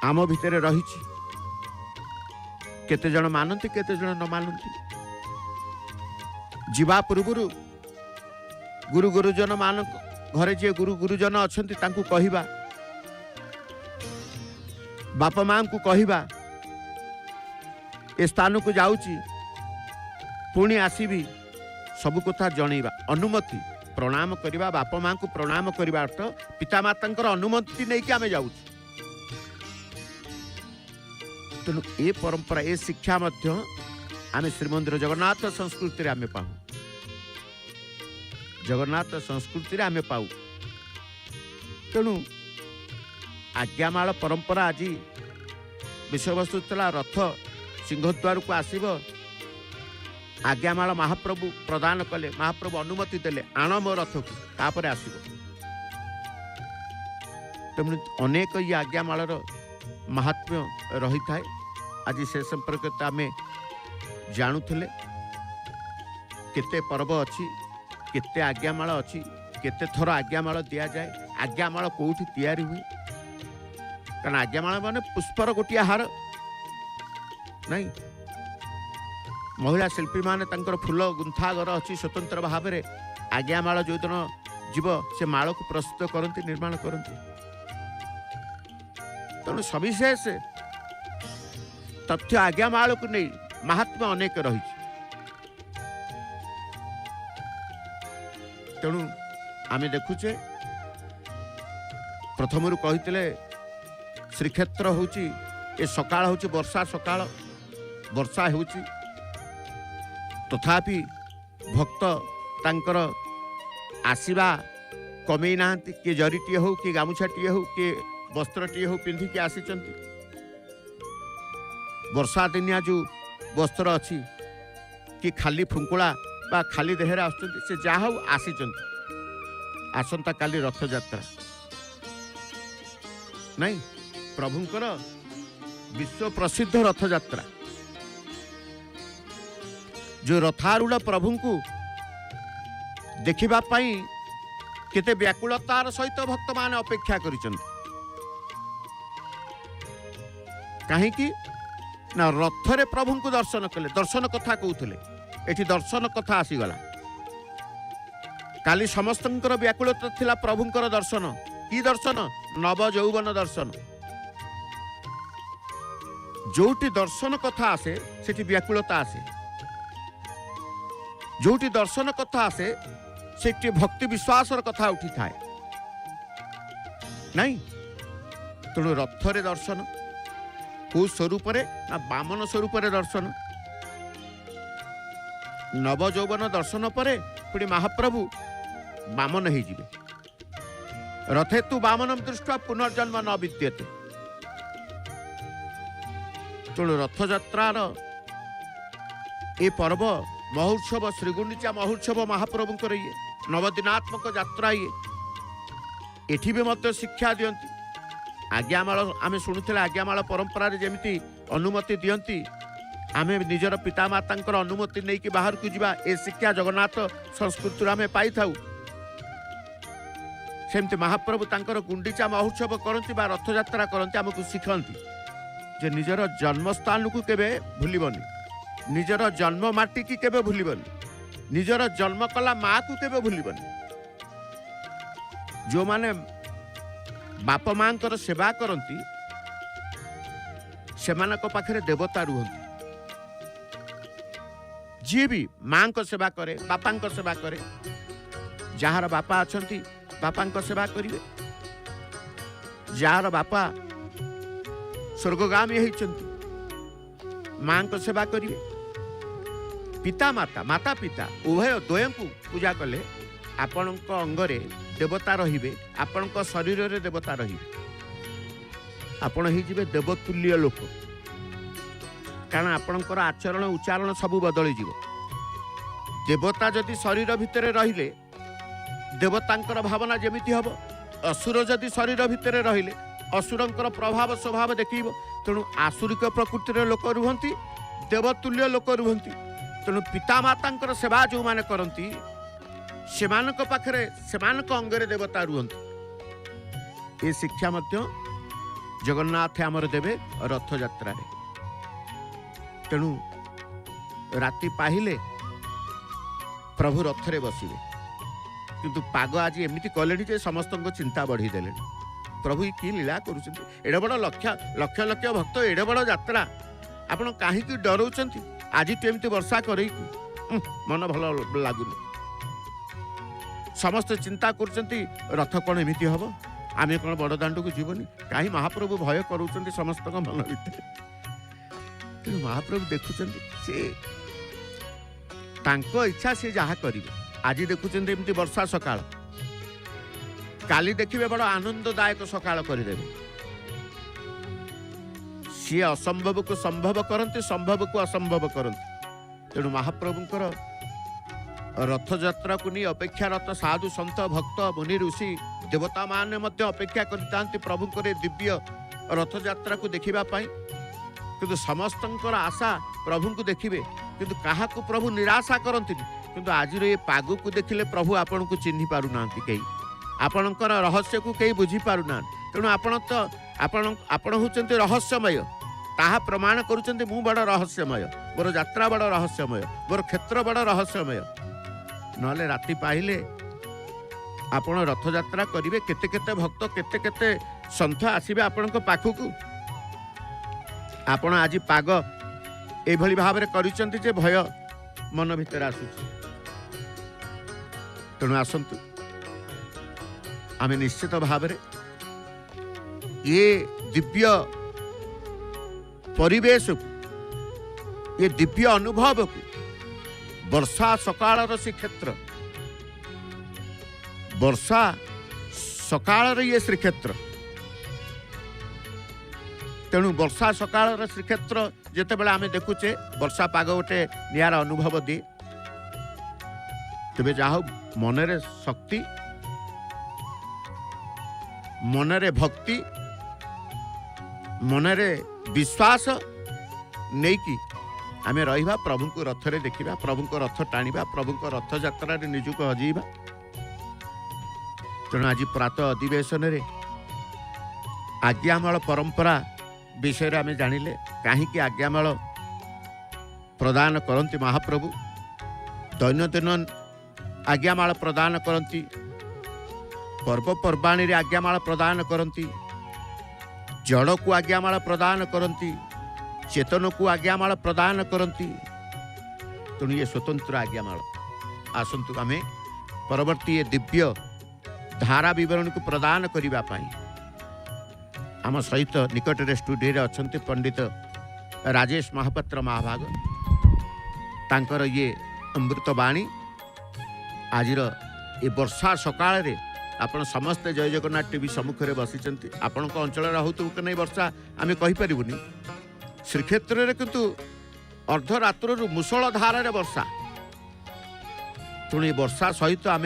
आम भितर रही केते जन मानती केते जन न मानती जीवा पूर्व गुरु गुरुजन मान घरे जे गुरु गुरुजन अच्छंती तांकु कहिबा बापा माँ को कहिबा ए स्थान को जाऊची पुणी आसीबी सब कथा जनइबा अनुमति प्रणाम करवा बापा माँ को प्रणाम करवा अर्थ पितामाता अनुमति नहीं कि आम जाऊ। तेणु ए परंपरा ए शिक्षा आम श्रीमंदिर जगन्नाथ संस्कृति आम पाऊ, जगन्नाथ संस्कृति आम पाऊ। तेणु आज्ञामाल परंपरा आज विषयवस्तु चला रथ सिंहद्वार को आसब, आज्ञामाल महाप्रभु प्रदान कले, महाप्रभु अनुमति देले आण मो रथ को तापर आसब। तेणु अनेक ये आज्ञामाल महात्म्य रही थाए। आज से संपर्क आम जानुले केते पर्व अच्छी, केते आज्ञामाल अच्छी, केते थर आज्ञामाल दि जाए, आज्ञामाल कोठी तैयारी हुए। कारण आज्ञामाल माने पुष्पर गोटिया हार नहीं। महिला शिल्पी माने तंकर फूल गुंथागर अच्छी स्वतंत्र भाव में आज्ञामाल जो दिन जीव से माल को प्रस्तुत करती, निर्माण करती। तेणु सविशेष तथ्य आज्ञामाल को नहीं महात्मा अनेक रही। तेणु आम देखुचे प्रथम कहते श्रीक्षेत्र हूँ ए सकाळ हूँ वर्षा सकाळ, वर्षा हो तथापि भक्त तांकर आसीबा कमे ना, किए जरीटे हो कि गामुछाटे हो कि वस्त्रटे हो पिंधिकी आसीचंती। वर्षा दिनिया जो वस्त्र अच्छी कि खाली फुंकुला बा खाली देहरे आसुचंती, से जहा हो आसीचंती। आसंता काली रथ यात्रा नहीं, प्रभुंकर विश्व प्रसिद्ध रथ यात्रा। जो रथारूढ़ प्रभु को देखा केते व्याकुलतार सहित भक्त माने अपेक्षा करिछन। कहीं ना रथरे प्रभु को दर्शन कले, दर्शन कथा कहते एठी दर्शन कथा आसीगला। काली समस्तंकर व्याकुलता थिला प्रभुंकर दर्शन। की दर्शन? नव यौवन दर्शन। जोटी दर्शन कथा आसे सेठी व्याकुलता आसे, जोटी दर्शन कथा आसे सेठी भक्ति विश्वासर कथा उठी थाए नहीं। तेणु रथरे दर्शन को स्वरूप ना बामन स्वरूप दर्शन। नव यौवन दर्शन पर पुणी महाप्रभु बामन हो जिवे। रथे तु बामनम दृष्टि पुनर्जन्म न विद्यते। तेणु रथयात्रार ए पर्व महोत्सव श्रीगुंडीचा महोत्सव महाप्रभुंकर ये नवदिनात्मक यात्रा ये एठी भी मत शिक्षा दियंती। आज्ञामाल आमे शुणुथिले आज्ञामाल परंपरा रे जेमिति अनुमति दियंती, आमे निजर पितामातांकर अनुमति नहीं कि बाहर को जीवा, ए शिक्षा जगन्नाथ संस्कृति आमे पाई थाउ। सेमती महाप्रभु तांकर गुंडीचा महोत्सव करंती बा रथ यात्रा करंती, आमको शिखंती जे निजर जन्मस्थान को केबे भूलिबनी, निजर जन्म माटी की केबे भूलिबनी, निजर जन्म कला माँ को केबे भूलिबनी। जो माने बाप माँ सेवा करती सेमानक पाखरे देवता रुहंती। जी भी माँ को सेवा करे, बापा को सेवा करे, जार बापा अच्छी बापा को सेवा करिवे, जार बापा स्वर्गगामी होइचंती माँ को सेवा करिवे। पिता माता माता पिता उभय द्वय को पूजा कले आपण अंगरे देवता रहिबे, आपण शरीर रे देवता रहिबे, आपण ही जिवे देवतुल्य लोक। कारण आपणकर आचरण उच्चारण सबू बदली जीव। देवता जदि शरीर भितर रहिले देवतांकर भावना जेमिति हब, असुर जदि शरीर भितर रहिले असुरंकर प्रभाव स्वभाव देखिब। तेणु आसुरिक प्रकृतिर लोक रुहंती, देवतुल्य लोक रुहंती। तेणु पिता मातांकर सेवा जो माने करंती सेमानक पाखरे सेमानक अंगरे देवता रुहंती। ए शिक्षा मध्य जगन्नाथ आमर देवे रथ यात्रा रे। तेणु राति पाहिले प्रभु रथरे बसिवे, किंतु पाग आज एमिति कले जे समस्त चिंता बढ़ी देले। प्रभु की लीला करुछंती। एडे बड़ लक्ष लक्ष लक्ष भक्त एडे बड़ यात्रा आपण काहे की डरौछंती? आज तो एमती वर्षा करई मन भल लागुनी। समस्ते चिंता करछंती रथ कोन एमिति हबो आमे कोन बड़ दांड को जीवनी काहे महाप्रभु भय करूछंती समस्त मन भितर तेणु महाप्रभु देखुछंती से तांको इच्छा से जहा करिवे आज देखुछंती एमती वर्षा सकाळ काली देखिबे बड़ आनंददायक सकाळ करिदेबे सी असंभव को संभव करते संभव को असंभव करते तेणु महाप्रभुंकर रथ यात्रा को नहीं अपेक्षारत साधु संत भक्त मुनि ऋषि देवता माने मध्य अपेक्षा करते प्रभुंकर दिव्य रथ यात्रा को देखिबा पाई किंतु समस्तंकर आशा प्रभु को देखिबे किंतु काहा को प्रभु निराशा करंती किंतु आज ये पाग को देखिले प्रभु आपण को चिन्हि पारु नांती कई आपणकर रहस्य को कई बुझी पारु ना तेणु आपण तो आपण होचंती रहस्यमय ताहा प्रमाण करूचंती मु बड़ रहस्यमय मोर यात्रा बड़ रहस्यमय मोर क्षेत्र बड़ रहस्यमय नले राति पाइले आपण रथ यात्रा करिवे केते केते भक्त केते केते संत आसीबे आपणक पाखकू आपण आज पाग ए भली भाव रे करिसंती जे भय मन भीतर आसु तेणु आसंतु आमे निश्चित भाव रे ये दिव्य परिवेश को ये दिव्य अनुभव को वर्षा सकाळ श्रीक्षेत्र वर्षा सकाळ ये श्रीक्षेत्र तेणु वर्षा सकाळ श्रीक्षेत्र जिते बेला आमे देखुचे वर्षा पाग गोटे नियार अनुभव दिए तेबे जाहो मनरे शक्ति मनरे भक्ति मनरे विश्वास नहीं कि आमे रहिबा प्रभु को रथ रे देखिबा प्रभु को रथ टाणिबा प्रभु को रथ यात्रा रे निजुक हजीबा तेणु आज प्रातः अधिवेशन रे आज्ञामाल परंपरा विषय रे आमे जानिले काहीकि आज्ञामाल प्रदान करंती महाप्रभु दैनंदिन आज्ञामाल प्रदान करंती पर्वपर्वाणी रे आज्ञामाल प्रदान करंती जड़ को आज्ञामाल प्रदान करंती चेतन को आज्ञामाल प्रदान करंती तेणु ये स्वतंत्र आज्ञामाल आसंतु आमे परवर्ती ये दिव्य धारा विवरण को प्रदान करिबा पाई आम सहित निकट रे स्टूडियो रे अछंती पंडित राजेश महापात्र महाभाग तांकर ये अमृतवाणी आजिर ये वर्षा सकाळ रे आपण समस्त जय जगन्नाथ टीवी सम्मुखें बसी आपण अंचल होतु कि नहीं वर्षा आम कहीपरूनी श्रीक्षेत्र में किंतु अर्धरात्र मुसल धारे वर्षा तेणु वर्षा सहित आम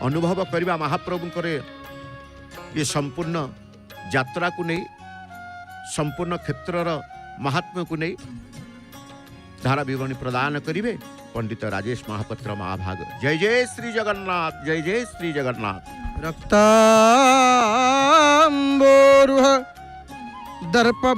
अनुभव करवा महाप्रभुंकर ये संपूर्ण यात्रा को नहीं संपूर्ण क्षेत्रर महात्म्य को नहीं धारा विवरणी प्रदान करिवे पंडित राजेश महापात्र महाभाग जय जय श्री जगन्नाथ जय जय श्री जगन्नाथ रक्तांबोरुह दर्प